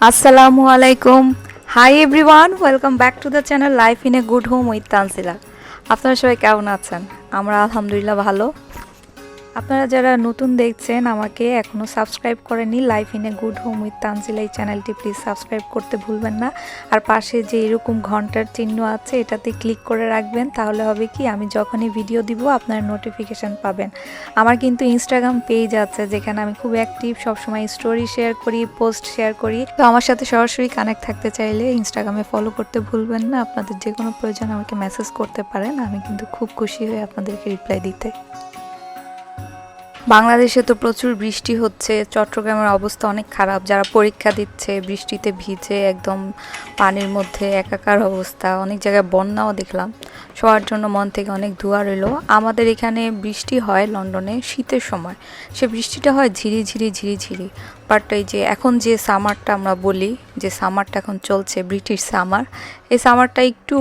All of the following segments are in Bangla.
আসসালামু আলাইকুম। Hi everyone, welcome back to the channel life in a good home with Tanzila. আপনারা সবাই কেমন আছেন? আমরা আলহামদুলিল্লাহ ভালো। আপনারা যারা নতুন দেখছেন, আমাকে এখনও সাবস্ক্রাইব করেননি life in a good home with Tanzila, এই চ্যানেলটি প্লিজ সাবস্ক্রাইব করতে ভুলবেন না। আর পাশে যে এরকম ঘন্টার চিহ্ন আছে, এটাতে ক্লিক করে রাখবেন। তাহলে হবে কি, আমি যখনই ভিডিও দিব আপনার নোটিফিকেশান পাবেন। আমার কিন্তু ইনস্টাগ্রাম পেজ আছে, যেখানে আমি খুব অ্যাক্টিভ, সবসময় স্টোরি শেয়ার করি, পোস্ট শেয়ার করি। তো আমার সাথে সরাসরি কানেক্ট থাকতে চাইলে ইনস্টাগ্রামে ফলো করতে ভুলবেন না। আপনাদের যে কোনো প্রয়োজন আমাকে মেসেজ করতে পারেন, আমি কিন্তু খুব খুশি হয়ে আপনাদেরকে রিপ্লাই দিতে। বাংলাদেশে তো প্রচুর বৃষ্টি হচ্ছে, চট্টগ্রামের অবস্থা অনেক খারাপ। যারা পরীক্ষা দিচ্ছে বৃষ্টিতে ভিজে একদম পানির মধ্যে একাকার অবস্থা, অনেক জায়গায় বন্যাও দেখলাম। সবার জন্য মন থেকে অনেক দোয়া রইল। আমাদের এখানে বৃষ্টি হয় লন্ডনে শীতের সময়, সে বৃষ্টিটা হয় ঝিরি ঝিরি ঝিরি ঝিরি। বাট এই যে এখন যে সামারটা আমরা বলি, যে সামারটা এখন চলছে ব্রিটিশ সামার, এই সামারটা একটু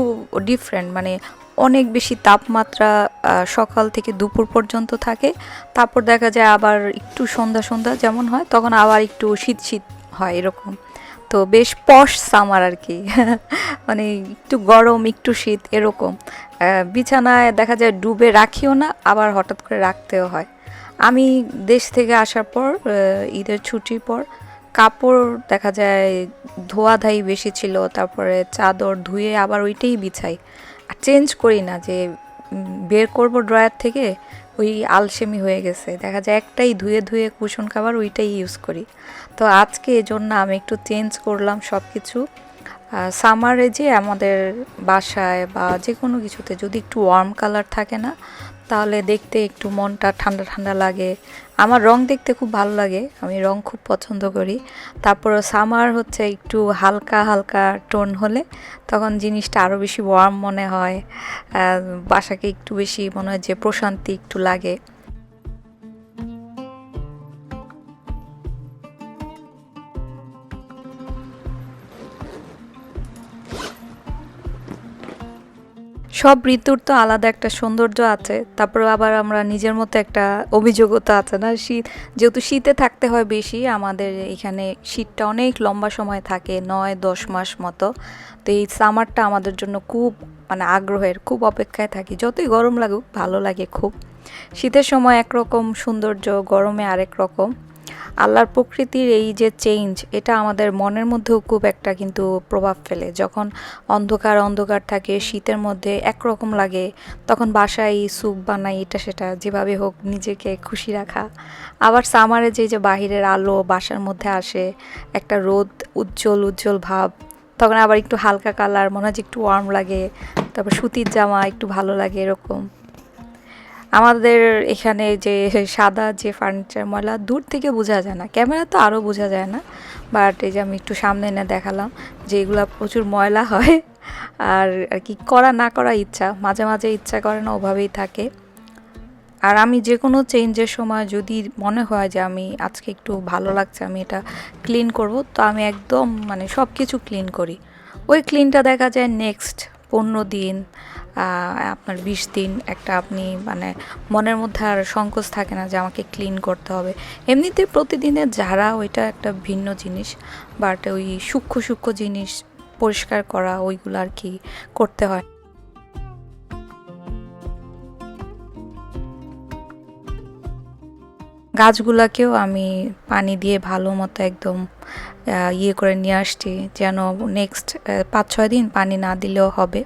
ডিফারেন্ট। মানে অনেক বেশি তাপমাত্রা সকাল থেকে দুপুর পর্যন্ত থাকে। তারপর দেখা যায় আবার একটু সন্ধ্যা সন্ধ্যা যেমন হয়, তখন আবার একটু শীত শীত হয় এরকম। তো বেশ পশ সামার আর কি। মানে একটু গরম একটু শীত এরকম। বিছানায় দেখা যায় ডুবে রাখিও না, আবার হঠাৎ করে রাখতেও হয়। আমি দেশ থেকে আসার পর ঈদের ছুটির পর কাপড় দেখা যায় ধোয়াধাই বেশি ছিল, তারপরে চাদর ধুয়ে আবার ওইটাই বিছাই, আর চেঞ্জ করি না। যে বের করব ড্রয়ার থেকে, ওই আলসেমি হয়ে গেছে, দেখা যায় একটাই ধুয়ে ধুয়ে কুশন কাভার ওইটাই ইউজ করি। তো আজকে এজন্য আমি একটু চেঞ্জ করলাম সব কিছু। সামারে যে আমাদের বাসায় বা যে কোনো কিছুতে যদি একটু ওয়ার্ম কালার থাকে না, তাহলে দেখতে একটু মনটা ঠান্ডা ঠান্ডা লাগে। আমার রং দেখতে খুব ভালো লাগে, আমি রং খুব পছন্দ করি। তারপর সামার হচ্ছে একটু হালকা হালকা টোন হলে তখন জিনিসটা আরও বেশি ওয়ার্ম মনে হয়। বাসাকে একটু বেশি মনে হয় যে প্রশান্তি একটু লাগে। সব ঋতুর তো আলাদা একটা সৌন্দর্য আছে, তারপর আবার আমরা নিজের মতো একটা অভিযোগও তো আছে না। শীত যেহেতু শীতে থাকতে হয় বেশি, আমাদের এখানে শীতটা অনেক লম্বা সময় থাকে, 9-10 মাস মতো। তো এই সামারটা আমাদের জন্য খুব মানে আগ্রহের, খুব অপেক্ষায় থাকি। যতই গরম লাগুক ভালো লাগে খুব। শীতের সময় একরকম সৌন্দর্য, গরমে আরেক রকম। আল্লাহর প্রকৃতির এই যে চেঞ্জ, এটা আমাদের মনের মধ্যেও খুব একটা কিন্তু প্রভাব ফেলে। যখন অন্ধকার অন্ধকার থাকে শীতের মধ্যে একরকম লাগে, তখন বাসায় স্যুপ বানাই, এটা সেটা যেভাবে হোক নিজেকে খুশি রাখা। আবার সামারে যে যে বাহিরের আলো বাসার মধ্যে আসে, একটা রোদ উজ্জ্বল উজ্জ্বল ভাব, তখন আবার একটু হালকা কালার মনে হয় যে একটু ওয়ার্ম লাগে। তারপর সুতির জামা একটু ভালো লাগে এরকম। আমাদের এখানে যে সাদা যে ফার্নিচার ময়লা দূর থেকে বোঝা যায় না, ক্যামেরা তো আরও বোঝা যায় না। বাট এই যে আমি একটু সামনে এনে দেখালাম যে এগুলো প্রচুর ময়লা হয়। আর আর কি করা না করা ইচ্ছা, মাঝে মাঝে ইচ্ছা করে না, ওভাবেই থাকে। আর আমি যে কোনো চেঞ্জের সময় যদি মনে হয় যে আমি আজকে একটু ভালো লাগছে, আমি এটা ক্লিন করব, তো আমি একদম মানে সব কিছু ক্লিন করি। ওই ক্লিনটা দেখা যায় নেক্সট 15 দিন, আপনার 20 দিন একটা আপনি মানে মনের মধ্যে আর সংকোচ থাকে না যে আমাকে ক্লিন করতে হবে। এমনিতে প্রতিদিনের ঝাড়া ওইটা একটা ভিন্ন জিনিস, বাট ওই সূক্ষ্ম সূক্ষ্ম জিনিস পরিষ্কার করা ওইগুলো আর কি করতে হয়। গাছগুলাকেও আমি পানি দিয়ে ভালো মতো একদম ইয়ে করে নিয়ে আসছি, যেন নেক্সট 5-6 দিন পানি না দিলেও হবে।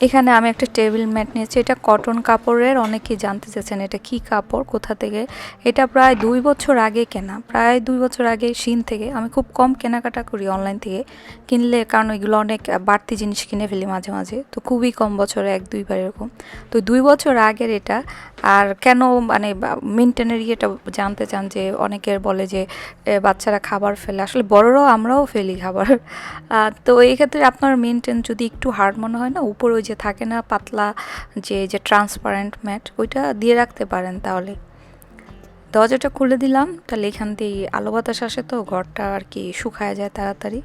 এখানে আমি একটা টেবিল ম্যাট নিয়েছি, এটা কটন কাপড়ের। অনেকেই জানতে চেয়েছেন এটা কি কাপড়, কোথা থেকে। এটা প্রায় 2 বছর আগে কেনা, প্রায় 2 বছর আগে শিন থেকে। আমি খুব কম কেনাকাটা করি অনলাইন থেকে কিনলে, কারণ ওইগুলো অনেক বাড়তি জিনিস কিনে ফেলি মাঝে মাঝে, তো খুবই কম, বছরে 1-2 বার এরকম। তো 2 বছর আগের এটা। আর কেন মানে মেনটেনের ইয়েটা জানতে চান যে অনেকের বলে যে বাচ্চারা খাবার ফেলে, আসলে বড়রাও আমরাও ফেলি খাবার। তো এই ক্ষেত্রে আপনার মেনটেন যদি একটু হার্ড মনে হয় না, উপরে ওই যে থাকে না পাতলা যে ট্রান্সপারেন্ট ম্যাট, ওইটা দিয়ে রাখতে পারেন। তাহলে দরজাটা খুলে দিলাম, তাহলে এখান দিয়ে আলো বাতাস আসে তো ঘরটা আর কি শুকায় যায় তাড়াতাড়ি।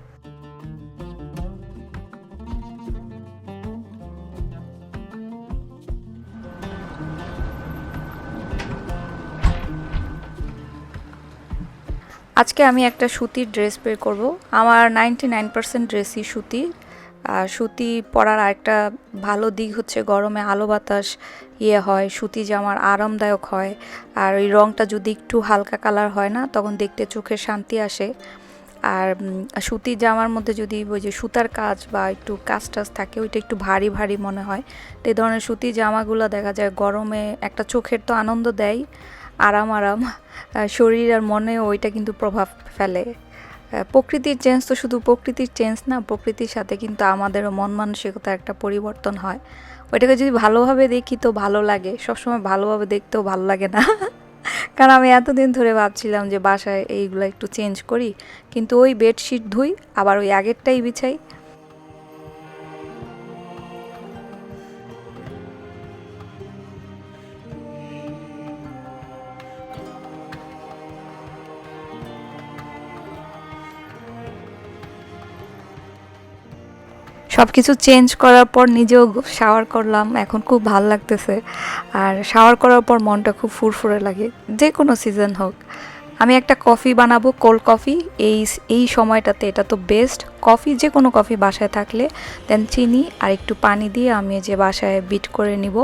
আজকে আমি একটা সুতির ড্রেস বের করব। আমার 99% ড্রেসই সুতির। আর সুতি পরার আরেকটা ভালো দিক হচ্ছে গরমে আলো বাতাস হয়, সুতি জামার আরামদায়ক হয়। আর ওই রঙটা যদি একটু হালকা কালার হয় না, তখন দেখতে চোখের শান্তি আসে। আর সুতির জামার মধ্যে যদি ওই যে সুতার কাজ বা একটু কাজ টাজ থাকে, ওইটা একটু ভারী ভারী মনে হয়। তো এই ধরনের সুতির জামাগুলো দেখা যায় গরমে একটা চোখের তো আনন্দ দেয়, আরাম আরাম, শরীর আর মনে ওইটা কিন্তু প্রভাব ফেলে। প্রকৃতির চেঞ্জ তো শুধু প্রকৃতির চেঞ্জ না, প্রকৃতির সাথে কিন্তু আমাদেরও মন মানসিকতার একটা পরিবর্তন হয়। ওইটাকে যদি ভালোভাবে দেখি তো ভালো লাগে, সবসময় ভালোভাবে দেখতেও ভালো লাগে না। কারণ আমি এতদিন ধরে ভাবছিলাম যে বাসায় এইগুলো একটু চেঞ্জ করি, কিন্তু ওই বেডশিট ধুই আবার ওই আগেরটাই বিছাই। সব কিছু চেঞ্জ করার পর নিজেও শাওয়ার করলাম, এখন খুব ভাল লাগতেছে। আর শাওয়ার করার পর মনটা খুব ফুরফুরে লাগে, যে কোনো সিজন হোক। আমি একটা কফি বানাবো, কোল্ড কফি। এই এই সময়টাতে এটা তো বেস্ট কফি, যে কোনো কফি বাসায় থাকলে দেন চিনি আর একটু পানি দিয়ে আমি যে বাসায় বিট করে নিব।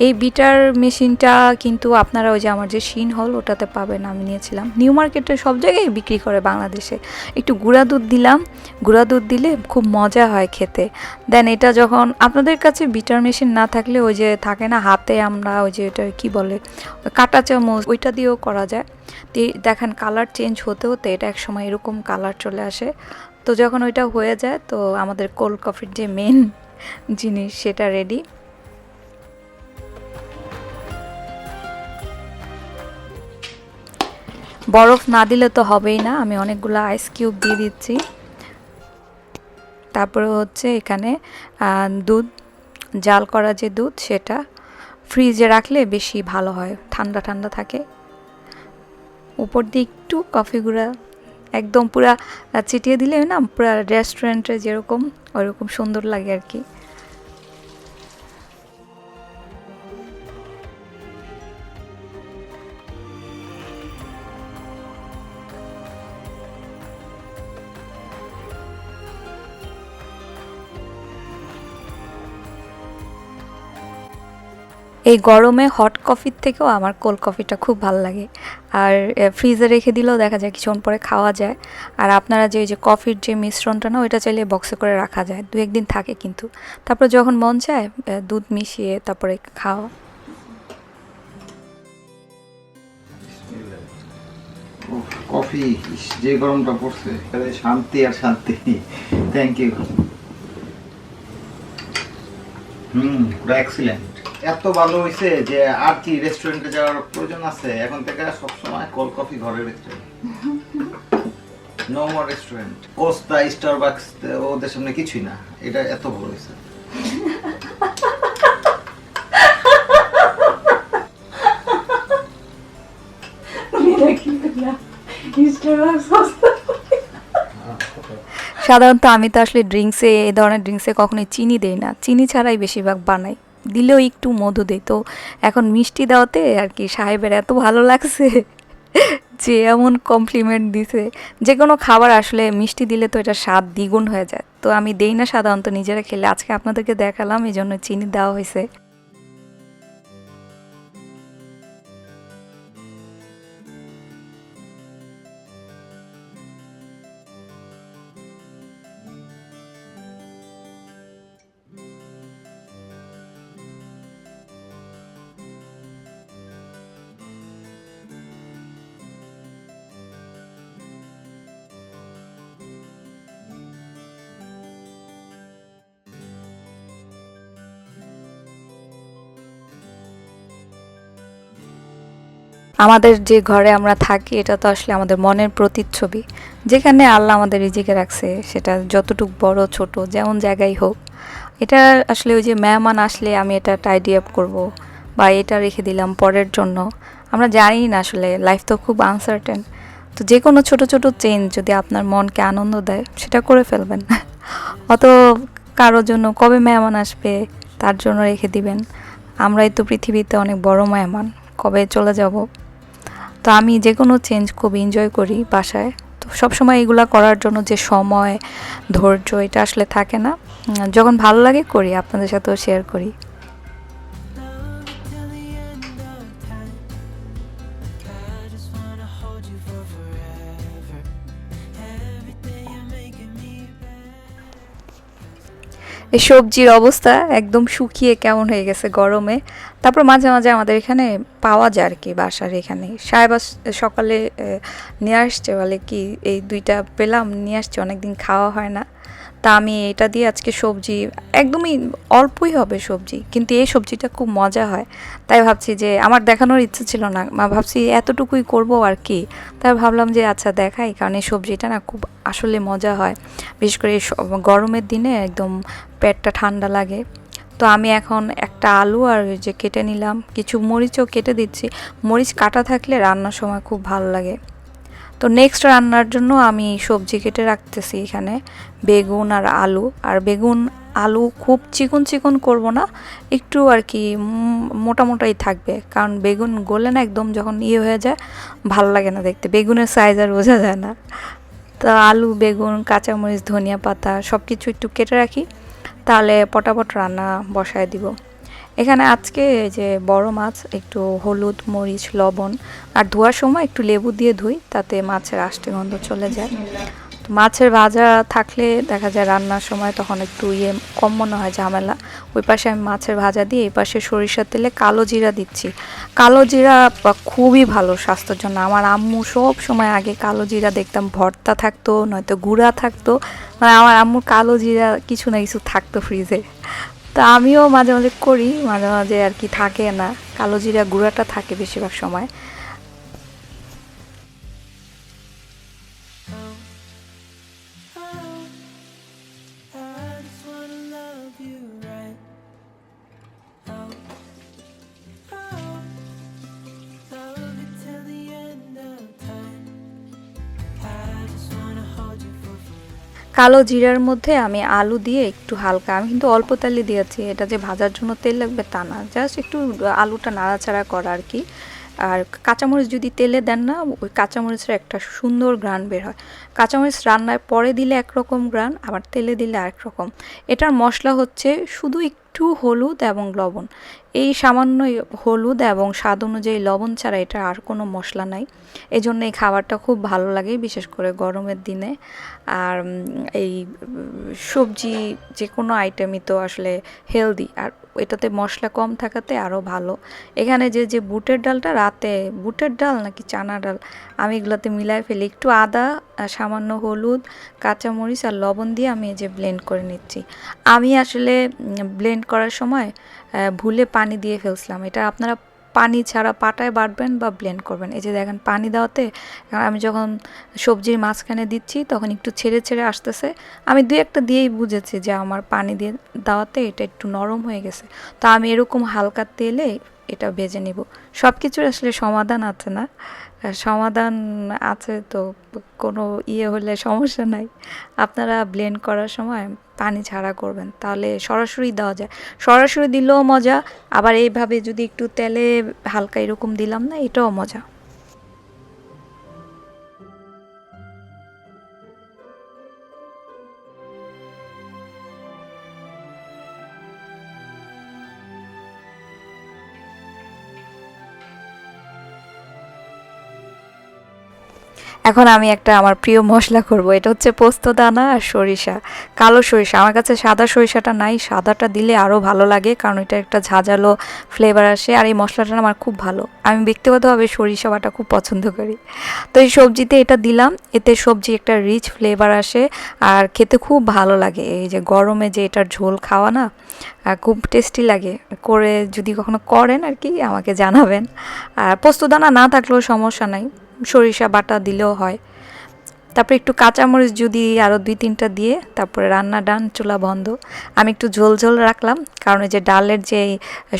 এই বিটার মেশিনটা কিন্তু আপনারা ওই যে আমার যে শিন হল ওটাতে পাবেন, আমি নিয়েছিলাম। নিউ মার্কেটে সব জায়গায় বিক্রি করে বাংলাদেশে। একটু গুঁড়া দুধ দিলাম, গুঁড়া দুধ দিলে খুব মজা হয় খেতে। দেন এটা যখন আপনাদের কাছে বিটার মেশিন না থাকলে ওই যে থাকে না হাতে আমরা ওই যে এটা কি বলে কাঁটা চামচ, ওইটা দিয়েও করা যায়। দেখেন কালার চেঞ্জ হতে হতে এটা এক সময় এরকম কালার চলে আসে। তো যখন ওইটা হয়ে যায় তো আমাদের কোল্ড কফির যে মেন জিনিস সেটা রেডি। বরফ না দিলে তো হবেই না, আমি অনেকগুলো আইস কিউব দিয়ে দিচ্ছি। তারপরে হচ্ছে এখানে দুধ, জাল করা যে দুধ সেটা ফ্রিজে রাখলে বেশি ভালো হয়, ঠান্ডা ঠান্ডা থাকে। উপর দিয়ে একটু কফি গুঁড়া একদম পুরা ছিটিয়ে দিলে না পুরা রেস্টুরেন্টে যেরকম ওইরকম সুন্দর লাগে আর কি। এই গরমে হট কফির থেকেও আমার কোল্ড কফিটা খুব ভালো লাগে। আর ফ্রিজে রেখে দিলেও দেখা যায় কিছুক্ষণ পরে খাওয়া যায়। আর আপনারা যে ওই যে কফির যে মিশ্রণটা না ওইটা চাইলে বক্সে করে রাখা যায়, দু একদিন থাকে কিন্তু। তারপর যখন মন চায় দুধ মিশিয়ে তারপরে খাওয়া। কফি, যে গরমটা পড়ছে শান্তি আর শান্তি। Thank you. পুরো এক্সিলেন্ট, এত ভালো হয়েছে যে আর কি রেস্টুরেন্টে যাওয়ার প্রয়োজন আছে? এখন থেকে সবসময় কোল্ড কফি ঘরে রেখে, no more restaurant. Costa, Starbucks ওদের সামনে কিছুই না, এটা এত ভালো হয়েছে। সাধারণত আমি তো আসলে ড্রিঙ্কসে এই ধরনের ড্রিঙ্কসে কখনোই চিনি দেই না, চিনি ছাড়াই বেশিরভাগ বানাই, দিলেও একটু মধু দেই। তো এখন মিষ্টি দেওয়াতে আর কি সাহেবের এত ভালো লাগছে যে এমন কমপ্লিমেন্ট দিছে। যে কোনো খাবার আসলে মিষ্টি দিলে তো এটা স্বাদ দ্বিগুণ হয়ে যায়, তো আমি দেই না সাধারণত, নিজেরা খেলে। আজকে আপনাদেরকে দেখালাম এই জন্য চিনি দেওয়া হয়েছে। আমাদের যে ঘরে আমরা থাকি এটা তো আসলে আমাদের মনের প্রতিচ্ছবি। যেখানে আল্লাহ আমাদের রিজিকে রাখছে সেটা যতটুক বড় ছোট যেমন জায়গায় হোক, এটা আসলে ওই যে মেহমান আসলে আমি এটা টাইডি আপ করব বা এটা রেখে দিলাম পরের জন্য, আমরা জানি না আসলে লাইফ তো খুব আনসার্টেন। তো যে কোনো ছোট ছোট চেঞ্জ যদি আপনার মনকে আনন্দ দেয় সেটা করে ফেলবেন। অত কারোর জন্য কবে মেহমান আসবে তার জন্য রেখে দিবেন। আমরাই তো পৃথিবীতে অনেক বড় মেহমান, কবে চলে যাব। তো আমি যে কোনো চেঞ্জ খুব এনজয় করি বাসায়। তো সবসময় এগুলা করার জন্য যে সময় ধৈর্য এটা আসলে থাকে না। যখন ভালো লাগে করি, আপনাদের সাথেও শেয়ার করি। এই সবজির অবস্থা একদম শুকিয়ে কেমন হয়ে গেছে গরমে। তারপর মাঝে মাঝে আমাদের এখানে পাওয়া যায় আর কি, বাসার এখানে সাহেবা সকালে নিয়ে আসছে, বলে কি এই দুইটা পেলাম নিয়ে আসছে, অনেকদিন খাওয়া হয় না। তা আমি এটা দিয়ে আজকে সবজি, একদমই অল্পই হবে সবজি, কিন্তু এই সবজিটা খুব মজা হয়। তাই ভাবছি যে আমার দেখানোর ইচ্ছে ছিল না, ভাবছি এতটুকুই করব আর কি। তাই ভাবলাম যে আচ্ছা দেখাই, কারণ এই সবজিটা না খুব আসলে মজা হয়। বিশেষ করে এই গরমের দিনে একদম পেটটা ঠান্ডা লাগে। তো আমি এখন একটা আলু আর ওই যে কেটে নিলাম, কিছু মরিচও কেটে দিচ্ছি। মরিচ কাটা থাকলে রান্নার সময় খুব ভালো লাগে। তো নেক্সট রান্নার জন্য আমি সবজি কেটে রাখতেছি এখানে, বেগুন আর আলু। আর বেগুন আলু খুব চিকন চিকন করব না, একটু আর কি মোটা মোটাই থাকবে, কারণ বেগুন গলে না একদম যখন ইয়ে হয়ে যায় ভালো লাগে না দেখতে, বেগুনের সাইজ আর বোঝা যায় না। তো আলু, বেগুন, কাঁচামরিচ, ধনিয়া পাতা সব কিছু একটু কেটে রাখি, তাহলে পটাপট রান্না বসায় দিব। এখানে আজকে এই যে বড় মাছ, একটু হলুদ, মরিচ, লবণ আর ধোয়ার সময় একটু লেবু দিয়ে ধুই, তাতে মাছের আষ্টে গন্ধ চলে যায়। তো মাছের ভাজা থাকলে দেখা যায় রান্নার সময় তখন একটু কম মনে হয় ঝামেলা। ওই পাশে আমি মাছের ভাজা দিয়ে এই পাশে সরিষার তেলে কালো জিরা দিচ্ছি। কালো জিরা খুবই ভালো স্বাস্থ্যের জন্য। আমার আম্মু সব সময় আগে কালো জিরা দেখতাম ভর্তা থাকতো, নয়তো গুঁড়া থাকতো, মানে আমার আম্মুর কালো জিরা কিছু না কিছু থাকতো ফ্রিজে। তো আমিও মাঝে মাঝে করি, মাঝে মাঝে আর কি থাকে না, কালো জিরা গুঁড়াটা থাকে বেশিরভাগ সময়। কালো জিরার মধ্যে আমি আলু দিয়ে একটু হালকা, আমি কিন্তু অল্প তেলে দিয়েছি, এটা যে ভাজার জন্য তেল লাগবে তা না, জাস্ট একটু আলুটা নাড়াচাড়া করা আর কি। আর কাঁচামরিচ যদি তেলে দেন না, ওই কাঁচামরিচের একটা সুন্দর ঘ্রাণ বের হয়। কাঁচামরিচ রান্নায় পরে দিলে একরকম ঘ্রাণ, আবার তেলে দিলে আরেক রকম। এটার মশলা হচ্ছে শুধু একটু হলুদ এবং লবণ, এই সামান্য হলুদ এবং স্বাদ অনুযায়ী লবণ ছাড়া এটা আর কোনো মশলা নাই। এই জন্য এই খাবারটা খুব ভালো লাগে, বিশেষ করে গরমের দিনে। আর এই সবজি যে কোনো আইটেমই তো আসলে হেলদি, আর এটাতে মশলা কম থাকাতে আরও ভালো। এখানে যে যে বুটের ডালটা রাতে, বুটের ডাল নাকি চানা ডাল, আমি এগুলোতে মিলাই ফেলি, একটু আদা, সামান্য হলুদ, কাঁচামরিচ আর লবণ দিয়ে আমি এই যে ব্লেন্ড করে নিচ্ছি। আমি আসলে ব্লেন্ড করার সময় ভুলে পানি দিয়ে ফেলছিলাম, এটা আপনারা পানি ছাড়া পাটায় বাটবেন বা ব্লেন্ড করবেন। এই যে দেখেন পানি দেওয়াতে আমি যখন সবজির মাঝখানে দিচ্ছি তখন একটু ছেড়ে ছেড়ে আসতেছে, আমি দুই একটা দিয়েই বুঝেছি যে আমার পানি দিয়ে দেওয়াতে এটা একটু নরম হয়ে গেছে। তো আমি এরকম হালকা তেলে এটা ভেজে নিব। সব কিছুর আসলে সমাধান আছে না, সমাধান আছে তো, কোনো হলে সমস্যা নাই। আপনারা ব্লেন্ড করার সময় পানি ছাড়া করবেন, তাহলে সরাসরি দেওয়া যায়, সরাসরি দিলেও মজা, আবার এইভাবে যদি একটু তেলে হালকা এরকম দিলাম না, এটাও মজা। এখন আমি একটা আমার প্রিয় মশলা করব, এটা হচ্ছে পোস্তদানা আর সরিষা, কালো সরিষা। আমার কাছে সাদা সরিষাটা নাই, সাদাটা দিলে আরও ভালো লাগে কারণ এটা একটা ঝাঁঝালো ফ্লেভার আসে। আর এই মশলাটা না আমার খুব ভালো, আমি ব্যক্তিগতভাবে সরিষা বাটা খুব পছন্দ করি। তো এই সবজিতে এটা দিলাম, এতে সবজি একটা রিচ ফ্লেভার আসে আর খেতে খুব ভালো লাগে। এই যে গরমে যে এটার ঝোল খাওয়া না, খুব টেস্টি লাগে। করে যদি কখনো করেন আর কি আমাকে জানাবেন। আর পোস্তদানা না থাকলেও সমস্যা নাই, সরিষা বাটা দিলেও হয়। তারপরে একটু কাঁচামরিচ যদি আরও 2-3টা দিয়ে তারপরে রান্না ডান, চুলা বন্ধ। আমি একটু ঝোল ঝোল রাখলাম কারণ এই যে ডালের যে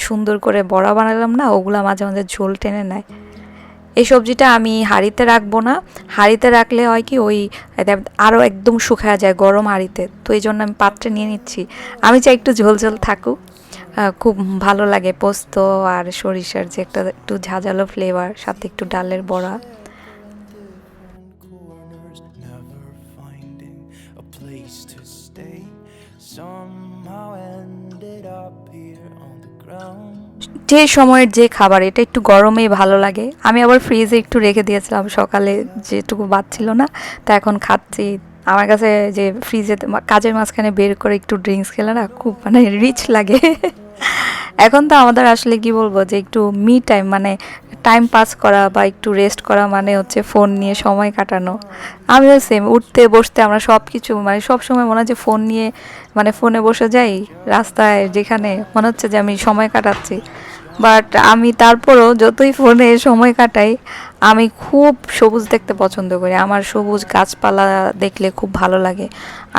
সুন্দর করে বড়া বানালাম না, ওগুলা মাঝে মাঝে ঝোল টেনে নেয়। এই সবজিটা আমি হাঁড়িতে রাখবো না, হাঁড়িতে রাখলে হয় কি ওই আরও একদম শুকায় যায় গরম হাঁড়িতে, তো এই জন্য আমি পাত্রে নিয়ে নিচ্ছি। আমি চাই একটু ঝোল ঝোল থাকুক, খুব ভালো লাগে পোস্ত আর সরিষার যে একটা একটু ঝাঁঝালো ফ্লেভার, সাথে একটু ডালের বড়া। corners, never finding a place to stay. Somehow ended up here on the ground. যে সময়ের যে খাবার এটা একটু গরমেই ভালো লাগে। আমি আবার ফ্রিজে একটু রেখে দিয়েছিলাম সকালে, যেটুকু বাচ্ছিল না, তা এখন খাচ্ছি। আমার কাছে যে ফ্রিজে কাজের মাঝখানে বের করে একটু ড্রিঙ্কস খেলে না খুব মানে রিচ লাগে। এখন তো আমাদের আসলে কি বলবো যে একটু মি টাইম মানে টাইম পাস করা বা একটু রেস্ট করা মানে হচ্ছে ফোন নিয়ে সময় কাটানো। আমিও সেম, উঠতে বসতে আমরা সব কিছু মানে সব সময় মনে হয় যে ফোন নিয়ে মানে ফোনে বসে যাই রাস্তায়, যেখানে মনে হচ্ছে যে আমি সময় কাটাচ্ছি। বাট আমি তারপরও যতই ফোনে সময় কাটাই, আমি খুব সবুজ দেখতে পছন্দ করি। আমার সবুজ গাছপালা দেখলে খুব ভালো লাগে।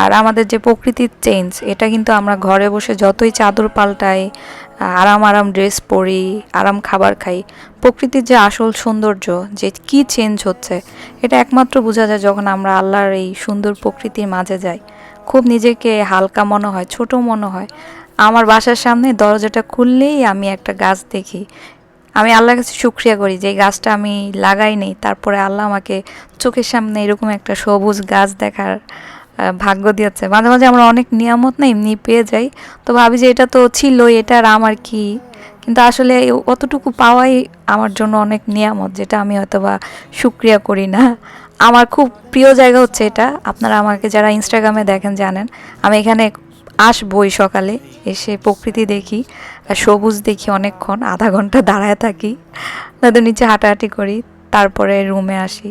আর আমাদের যে প্রকৃতির চেঞ্জ, এটা কিন্তু আমরা ঘরে বসে যতই চাদর পাল্টাই, আরাম আরাম ড্রেস পরি, আরাম খাবার খাই, প্রকৃতির যে আসল সৌন্দর্য যে কি চেঞ্জ হচ্ছে, এটা একমাত্র বোঝা যায় যখন আমরা আল্লাহর এই সুন্দর প্রকৃতির মাঝে যাই। খুব নিজেকে হালকা মনে হয়, ছোট মনে হয়। আমার বাসার সামনে দরজাটা খুললেই আমি একটা গাছ দেখি। আমি আল্লাহর কাছে শুকরিয়া করি যে এই গাছটা আমি লাগাই নেই, তারপরে আল্লাহ আমাকে চোখের সামনে এরকম একটা সবুজ গাছ দেখার ভাগ্য দিয়েছে। মাঝে মাঝে আমরা অনেক নিয়ামত না এমনি পেয়ে যাই, তো ভাবি যে এটা তো ছিলই, এটা আর আমার কি। কিন্তু আসলে অতটুকু পাওয়াই আমার জন্য অনেক নিয়ামত, যেটা আমি হয়তো বা শুকরিয়া করি না। আমার খুব প্রিয় জায়গা হচ্ছে এটা। আপনারা আমাকে যারা ইনস্টাগ্রামে দেখেন জানেন আমি এখানে আসবই সকালে, এসে প্রকৃতি দেখি আর সবুজ দেখি, অনেকক্ষণ আধা ঘন্টা দাঁড়ায় থাকি, নয়তো নিচে হাঁটাহাঁটি করি, তারপরে রুমে আসি।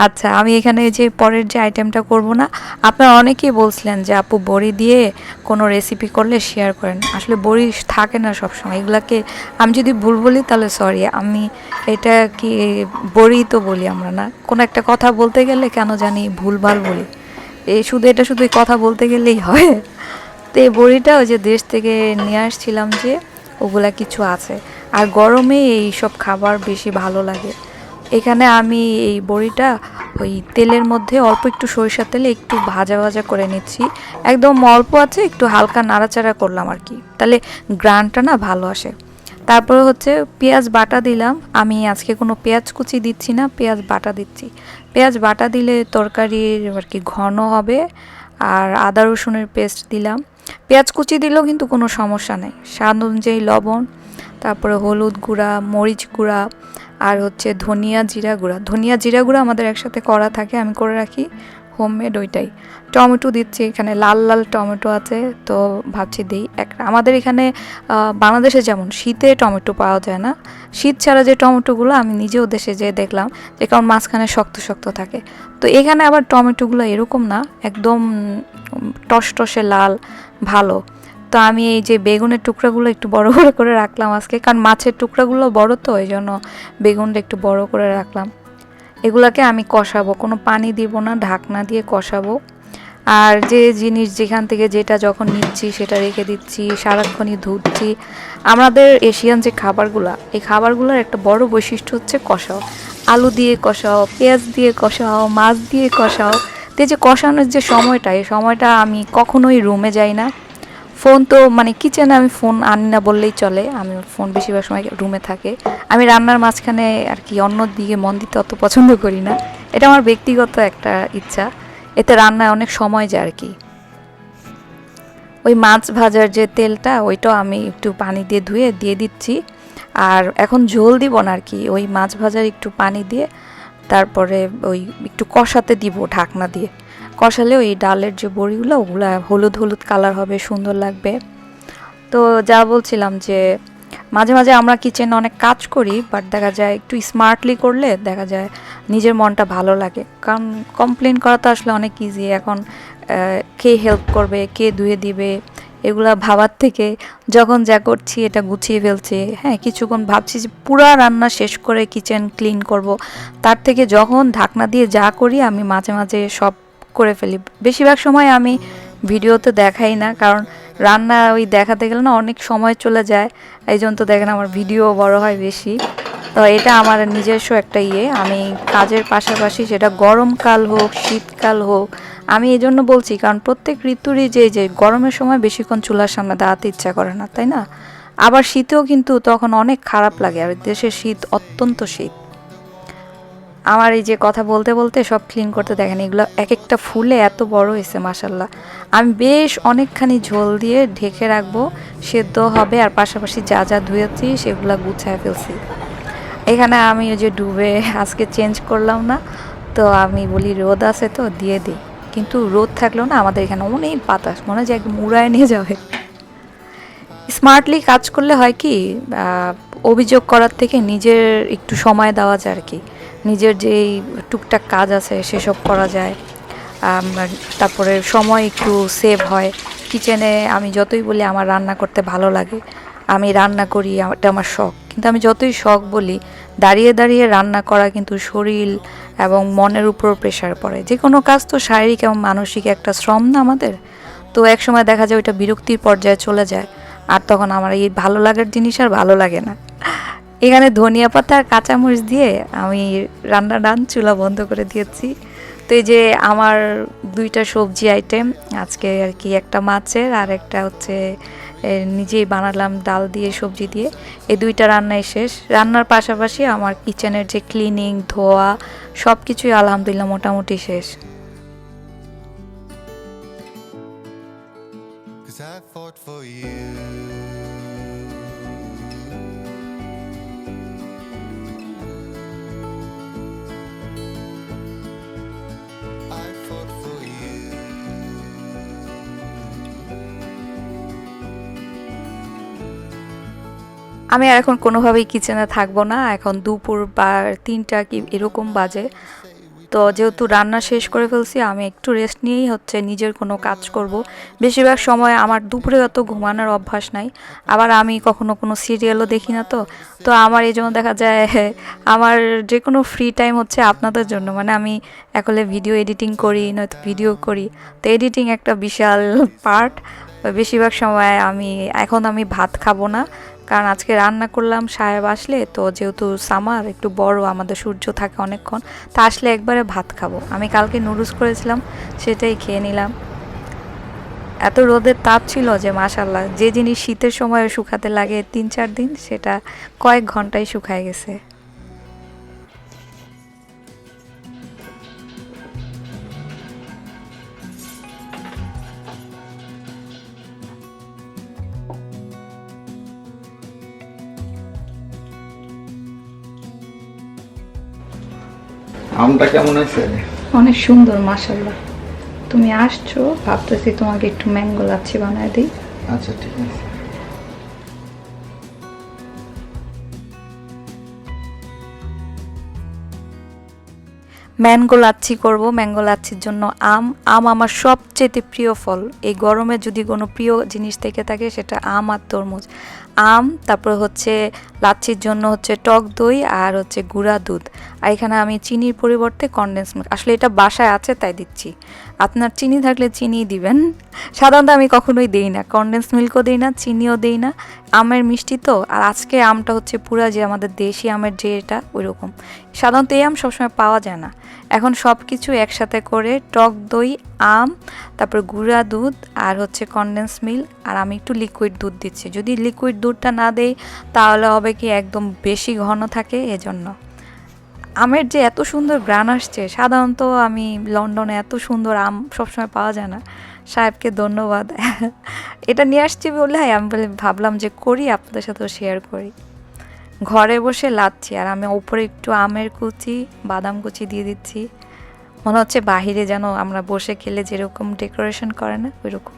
আচ্ছা, আমি এখানে যে পরের যে আইটেমটা করব না, আপনারা অনেকেই বলছিলেন যে আপু বড়ি দিয়ে কোনো রেসিপি করলে শেয়ার করেন। আসলে বড়ি থাকে না সবসময়, এগুলাকে আমি যদি ভুল বলি তাহলে সরি। আমি এটা কি বড়ি তো বলি আমরা না, কোনো একটা কথা বলতে গেলে কেন জানি ভুলভাল বলি। এই শুধু এটা শুধু এই কথা বলতে গেলেই হয়। তো এই বড়িটা ওই যে দেশ থেকে নিয়ে আসছিলাম, যে ওগুলা কিছু আছে। আর গরমে এই সব খাবার বেশি ভালো লাগে। এখানে আমি এই বড়িটা ওই তেলের মধ্যে অল্প একটু সরিষার তেলে একটু ভাজা ভাজা করে নিচ্ছি। একদম অল্প আছে, একটু হালকা নাড়াচাড়া করলাম আর কি, তাহলে গ্রানটা না ভালো আসে। তারপরে হচ্ছে পেঁয়াজ বাটা দিলাম। আমি আজকে কোনো পেঁয়াজ কুচি দিচ্ছি না, পেঁয়াজ বাটা দিচ্ছি। পেঁয়াজ বাটা দিলে তরকারির আর কি ঘন হবে। আর আদা রসুনের পেস্ট দিলাম। পেঁয়াজ কুচি দিলেও কিন্তু কোনো সমস্যা নেই। স্বাদ অনুযায়ী লবণ, তারপরে হলুদ গুঁড়া, মরিচ গুঁড়া, আর হচ্ছে ধনিয়া জিরা গুঁড়া। ধনিয়া জিরা গুঁড়া আমাদের একসাথে করা থাকে, আমি করে রাখি হোমমেড ওইটাই। টমেটো দিচ্ছি, এখানে লাল লাল টমেটো আছে, তো ভাবছি দিই একটা। আমাদের এখানে বাংলাদেশে যেমন শীতে টমেটো পাওয়া যায় না, শীত ছাড়া যে টমেটোগুলো আমি নিজেও দেশে যেয়ে দেখলাম যে কারণ মাঝখানে শক্ত শক্ত থাকে, তো এখানে আবার টমেটোগুলো এরকম না, একদম টসটসে লাল, ভালো। তো আমি এই যে বেগুনের টুকরাগুলো একটু বড় বড় করে রাখলাম আজকে, কারণ মাছের টুকরাগুলো বড়, তো এই জন্য বেগুনটা একটু বড় করে রাখলাম। এগুলাকে আমি কষাবো, কোনো পানি দিব না, ঢাকনা দিয়ে কষাবো। আর যে জিনিস যেখান থেকে যেটা যখন নিচ্ছি সেটা রেখে দিচ্ছি, সারাক্ষণই ধুচ্ছি। আমাদের এশিয়ান যে খাবারগুলা, এই খাবারগুলোর একটা বড় বৈশিষ্ট্য হচ্ছে কষাও। আলু দিয়ে কষাও, পেঁয়াজ দিয়ে কষাও, মাছ দিয়ে কষাও। তো এই যে কষানোর যে সময়টা, এই সময়টা আমি কখনোই রুমে যাই না। ফোন তো মানে কিচেনে আমি ফোন আনি না বললেই চলে, আমি ফোন বেশিরভাগ সময় রুমে থাকে। আমি রান্নার মাঝখানে আর কি অন্য দিকে মন দিতে অত পছন্দ করি না, এটা আমার ব্যক্তিগত একটা ইচ্ছা। এতে রান্নায় অনেক সময় যায় আর কি। ওই মাছ ভাজার যে তেলটা, ওইটাও আমি একটু পানি দিয়ে ধুয়ে দিয়ে দিচ্ছি। আর এখন ঝোল দিব না আর কি, ওই মাছ ভাজার একটু পানি দিয়ে তারপরে ওই একটু কষাতে দিব ঢাকনা দিয়ে, কষালে ওই ডালের যে বড়িগুলো ওগুলা হলুদ হলুদ কালার হবে, সুন্দর লাগবে। তো যা বলছিলাম যে মাঝে মাঝে আমরা কিচেনে অনেক কাজ করি, বাট দেখা যায় একটু স্মার্টলি করলে দেখা যায় নিজের মনটা ভালো লাগে। কারণ কমপ্লেন করা তো আসলে অনেক ইজি, এখন কে হেল্প করবে, কে ধুয়ে দিবে, এগুলা ভাবার থেকে যখন যা করছি এটা গুছিয়ে ফেলছি, হ্যাঁ কিছুক্ষণ ভাবছি যে পুরা রান্না শেষ করে কিচেন ক্লিন করব, তার থেকে যখন ঢাকনা দিয়ে যা করি আমি মাঝে মাঝে সব করে ফেলি। বেশিরভাগ সময় আমি ভিডিওতে দেখাই না, কারণ রান্না ওই দেখাতে গেলে না অনেক সময় চলে যায়, এই জন্য তো দেখেন আমার ভিডিও বড় হয় বেশি। তো এটা আমার নিজস্ব একটা আমি কাজের পাশাপাশি সেটা গরমকাল হোক শীতকাল হোক, আমি এই জন্য বলছি কারণ প্রত্যেক ঋতুরই যে গরমের সময় বেশিক্ষণ চুলার সামনে দাঁড়াতে ইচ্ছা করে না, তাই না? আবার শীতেও কিন্তু তখন অনেক খারাপ লাগে, আর দেশের শীত অত্যন্ত শীত। আমার এই যে কথা বলতে বলতে সব ক্লিন করতে দেখেন, এগুলো এক একটা ফুলে এত বড় হয়েছে মাশাল্লাহ। আমি বেশ অনেকখানি ঝোল দিয়ে ঢেকে রাখবো, সেদ্ধ হবে, আর পাশাপাশি যা যা ধুয়েছি সেগুলো গুছায় ফেলছি। এখানে আমি ওই যে ডুবে আজকে চেঞ্জ করলাম না, তো আমি বলি রোদ আছে তো দিয়ে দিই, কিন্তু রোদ থাকলেও না আমাদের এখানে অনেক বাতাস, মনে হয় যে একদম উড়ায় নিয়ে যাবে। স্মার্টলি কাজ করলে হয় কি, অভিযোগ করার থেকে নিজের একটু সময় দেওয়া যায় আর কি, নিজের যেই টুকটাক কাজ আছে সেসব করা যায়। তারপরে সময় একটু সেভ হয় কিচেনে। আমি যতই বলি আমার রান্না করতে ভালো লাগে, আমি রান্না করি, এটা আমার শখ, কিন্তু আমি যতই শখ বলি দাঁড়িয়ে দাঁড়িয়ে রান্না করা কিন্তু শরীর এবং মনের উপর প্রেশার পড়ে। যে কোনো কাজ তো শারীরিক এবং মানসিক একটা শ্রম না আমাদের, তো এক সময় দেখা যায় ওইটা বিরক্তির পর্যায়ে চলে যায়, আর তখন আমার এই ভালো লাগার জিনিস আর ভালো লাগে না। এখানে ধনিয়া পাতা আর কাঁচামরিচ দিয়ে আমি রান্না চুলা বন্ধ করে দিয়েছি। তো এই যে আমার দুইটা সবজি আইটেম আজকে আর কি, একটা মাছের আর একটা হচ্ছে নিজেই বানালাম ডাল দিয়ে সবজি দিয়ে, এই দুইটা রান্নাই শেষ। রান্নার পাশাপাশি আমার কিচেনের যে ক্লিনিং ধোয়া সব কিছুই আলহামদুলিল্লাহ মোটামুটি শেষ। Cause I fought for you. I fought for you. আমি আর এখন কোনোভাবেই কিচেনে থাকবো না, এখন দুপুর বা 3টা কি এরকম বাজে। তো যেহেতু রান্না শেষ করে ফেলছি, আমি একটু রেস্ট নিয়েই হচ্ছে নিজের কোনো কাজ করব। বেশিরভাগ সময় আমার দুপুরে অত ঘুমানোর অভ্যাস নাই, আবার আমি কখনো কোনো সিরিয়ালও দেখি না, তো তো আমার এই জন্য দেখা যায় আমার যে কোনো ফ্রি টাইম হচ্ছে আপনাদের জন্য, মানে আমি একলে ভিডিও এডিটিং করি, নয়তো ভিডিও করি, তো এডিটিং একটা বিশাল পার্ট। বেশিরভাগ সময় আমি ভাত খাবো না, কারণ আজকে রান্না করলাম সাহেব আসলে, তো যেহেতু সামার একটু বড় আমাদের সূর্য থাকে অনেকক্ষণ, তা আসলে একবারে ভাত খাবো। আমি কালকে নুডলস করেছিলাম, সেটাই খেয়ে নিলাম। এত রোদের তাপ ছিল যে মাশাল্লাহ, যে জিনিস শীতের সময় শুকাতে লাগে 3-4 দিন, সেটা কয়েক ঘন্টায় শুকায় গেছে। আমটা কেমন আছে? অনেক সুন্দর মাশাল্লাহ। তুমি আসছো, ভাবতেছি তোমাকে একটু ম্যাঙ্গো লাচ্ছি বানায় দিই। আচ্ছা ঠিক আছে। ম্যাঙ্গো লাচ্ছি করব। ম্যাঙ্গো লাচ্ছির জন্য আম আমার সবচেয়ে প্রিয় ফল। এই গরমে যদি কোনো প্রিয় জিনিস থেকে থাকে সেটা আম আর তরমুজ। তারপর হচ্ছে লাচ্ছির জন্য হচ্ছে টক দই আর হচ্ছে গুঁড়া দুধ, আর এখানে আমি চিনির পরিবর্তে কনডেন্স মিল্ক, আসলে এটা বাসায় আছে তাই দিচ্ছি, আপনার চিনি থাকলে চিনি দিবেন। সাধারণত আমি কখনোই দিই না, কনডেন্স মিল্কও দিই না, চিনিও দিই না। আমের মিষ্টি তো, আর আজকে আমটা হচ্ছে পুরা যে আমাদের দেশি আমের যে এটা ওই রকম। সাধারণত এই আম সবসময় পাওয়া যায় না। এখন সব কিছু একসাথে করে টক দই, আম, তারপর গুঁড়া দুধ আর হচ্ছে কনডেন্স মিল্ক, আর আমি একটু লিকুইড দুধ দিচ্ছি। যদি লিকুইড দুধটা না দেই তাহলে হবে কি একদম বেশি ঘন থাকে, এজন্য। আমের যে এত সুন্দর গ্রান আসছে, সাধারণত আমি লন্ডনে এত সুন্দর আম সবসময় পাওয়া যায় না। সাহেবকে ধন্যবাদ। এটা নিয়ে আসছি বলে আমি ভাবলাম যে করি আপনাদের সাথেও শেয়ার করি। ঘরে বসে লাচ্ছি আর আমি উপরে একটু আমের কুচি বাদাম কুচি দিয়ে দিচ্ছি। মনে হচ্ছে বাহিরে যেন আমরা বসে খেলে যেরকম ডেকোরেশন করে না ওই রকম।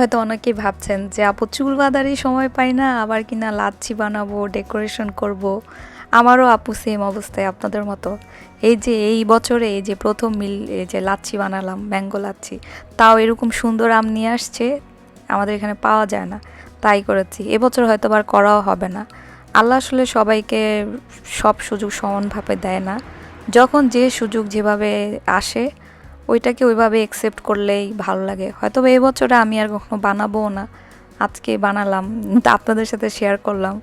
হয়তো অনেকেই ভাবছেন যে আপু চুল বাঁধারই সময় পাই না, আবার কিনা লাচ্ছি বানাবো, ডেকোরেশন করব। আমারও আপু সেম অবস্থায় আপনাদের মতো। এই বছরে এই যে প্রথম এই যে লাচ্ছি বানালাম, ম্যাঙ্গো লাচ্ছি, তাও এরকম সুন্দর আম নিয়ে আসছে, আমাদের এখানে পাওয়া যায় না, তাই করেছি। এবছর হয়তো আবার করাও হবে না। আল্লাহ আসলে সবাইকে সব সুযোগ সমানভাবে দেয় না, যখন যে সুযোগ যেভাবে আসে ওইটাকে ওইভাবে অ্যাকসেপ্ট করলেই ভালো লাগে। হয়তো এই বছরে আমি আর কখনো বানাবোও না, আজকে বানালাম, আপনাদের সাথে শেয়ার করলাম।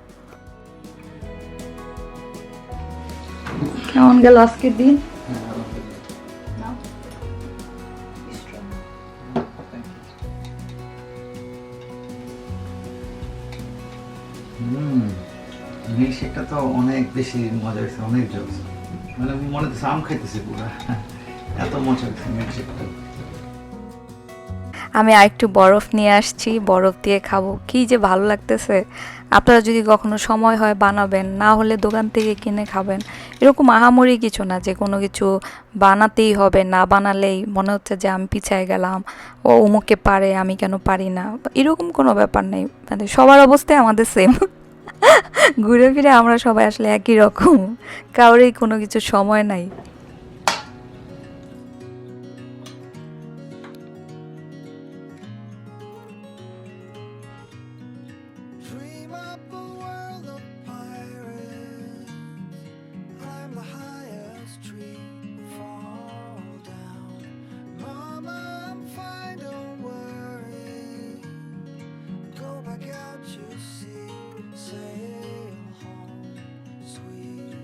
কেমন গেল আজকের দিন? মিল্কশেকটা তো অনেক বেশি মজা হয়েছে, অনেক জোস। মানে মনে হচ্ছে আম খাইতেছে পুরা, এত মজা হয়েছে মিল্কশেকটা। আমি আরেকটু বরফ নিয়ে আসছি, বরফ দিয়ে খাবো, কি যে ভালো লাগতেছে। আপনারা যদি কখনো সময় হয় বানাবেন, না হলে দোকান থেকে কিনে খাবেন। এরকম আহামরি কিছু না যে কোনো কিছু বানাতেই হবে, না বানালেই মনে হচ্ছে যে আমি পিছায় গেলাম, ও অমুকে পারে আমি কেন পারি না, এরকম কোনো ব্যাপার নেই। মানে সবার অবস্থায় আমাদের সেম, ঘুরে ফিরে আমরা সবাই আসলে একই রকম, কারোরই কোনো কিছু সময় নাই। Dream up a world of pirates, climb the highest tree, fall down. Mama, I'm fine, don't worry. Go back out, you see, sail home, sweet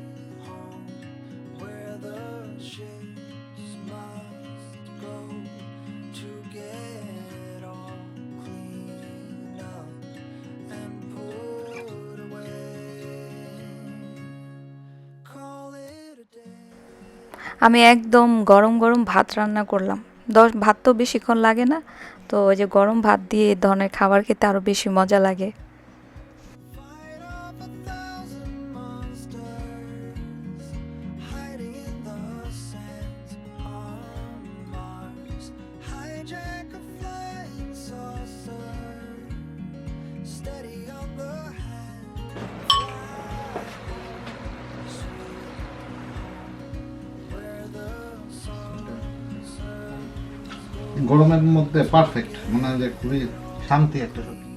home, where the ships must go to get all cleaned up and put away. Call it a day. আমি একদম গরম গরম ভাত রান্না করলাম। ভাত তো বেশিক্ষণ লাগে না, তো ওই যে গরম ভাত দিয়ে এই ধরনের খাবার খেতে আরও বেশি মজা লাগে। Fight off 1,000 monsters hiding in the sands on Mars. Hijack a flying saucer, steady on the hand. Fly, sweet home, where the saucers go. গরমের মধ্যে পারফেক্ট, মনে হয় যে খুবই শান্তি একটা সবজি।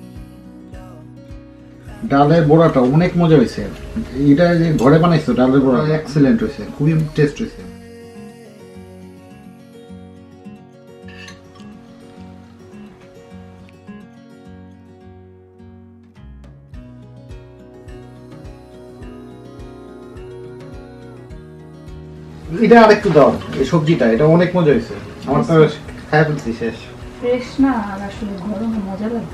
ডালের বড়াটা অনেক মজা হয়েছে। এটা যে ঘরে বানাইছো ডালের বড়া, এক্সিলেন্ট হয়েছে, খুবই টেস্ট হয়েছে। এটা আরেকটু দাও, এই সবজিটা, এটা অনেক মজা হয়েছে। আমার তো খাই ফেলছি শেষ। ফ্রেশ না, আর আসলে গরম মজা লাগে।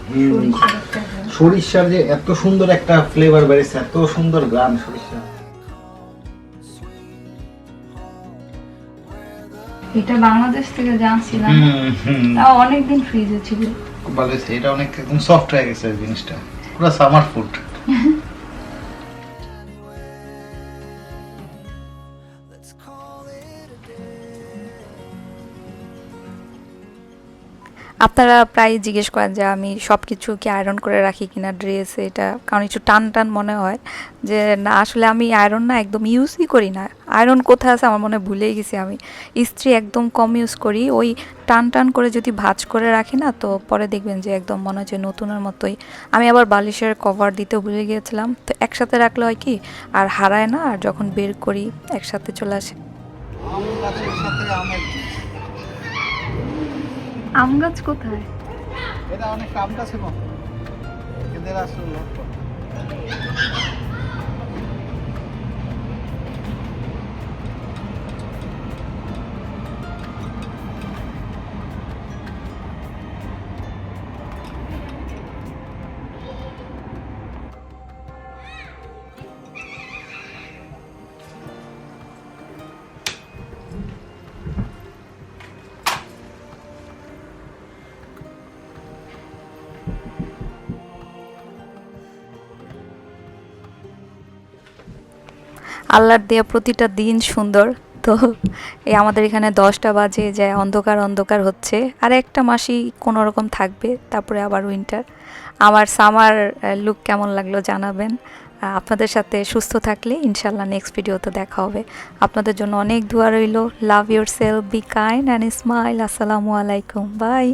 সরিষার যে এত সুন্দর একটা ফ্লেভার বেরিয়েছে, এত সুন্দর গ্রাম সরিষা। এটা বাংলাদেশ থেকে জানছিলাম, তাও অনেকদিন ফ্রিজে ছিল। খুব ভালো হয়েছে, এটা অনেক একদম সফট হয়ে গেছে জিনিসটা, পুরো summer food. Let's call it a day. আপনারা প্রায় জিজ্ঞেস করেন যে আমি সব কিছু কি আয়রন করে রাখি কিনা ড্রেস, এটা কারণ একটু টান টান মনে হয় যে না, আসলে আমি আয়রন না একদম ইউজই করি না। আয়রন কোথায় আছে আমার মনে হয় ভুলেই গেছি আমি। ইস্ত্রি একদম কম ইউজ করি, ওই টান টান করে যদি ভাঁজ করে রাখি না, তো পরে দেখবেন যে একদম মনে হয় যে নতুনের মতোই। আমি আবার বালিশের কভার দিতে ভুলে গিয়েছিলাম, তো একসাথে রাখলে হয় কি আর হারায় না, আর যখন বের করি একসাথে চলে আসে। আম গাছের সাথে আমের, আম গাছ কোথায়? এটা অনেক আম গাছের মতো, এদের আসলে লক্ষ্য। আল্লাহর দেয়া প্রতিটা দিন সুন্দর। তো এই আমাদের এখানে 10টা বাজে যায়, অন্ধকার অন্ধকার হচ্ছে, আর একটা মাসই কোনো রকম থাকবে, তারপরে আবার উইন্টার। আমার সামার লুক কেমন লাগলো জানাবেন। আপনাদের সাথে সুস্থ থাকলে ইনশাল্লাহ নেক্সট ভিডিওতে দেখা হবে। আপনাদের জন্য অনেক দোয়া রইল। Love your self, be kind and smile. আসসালামু আলাইকুম, বাই।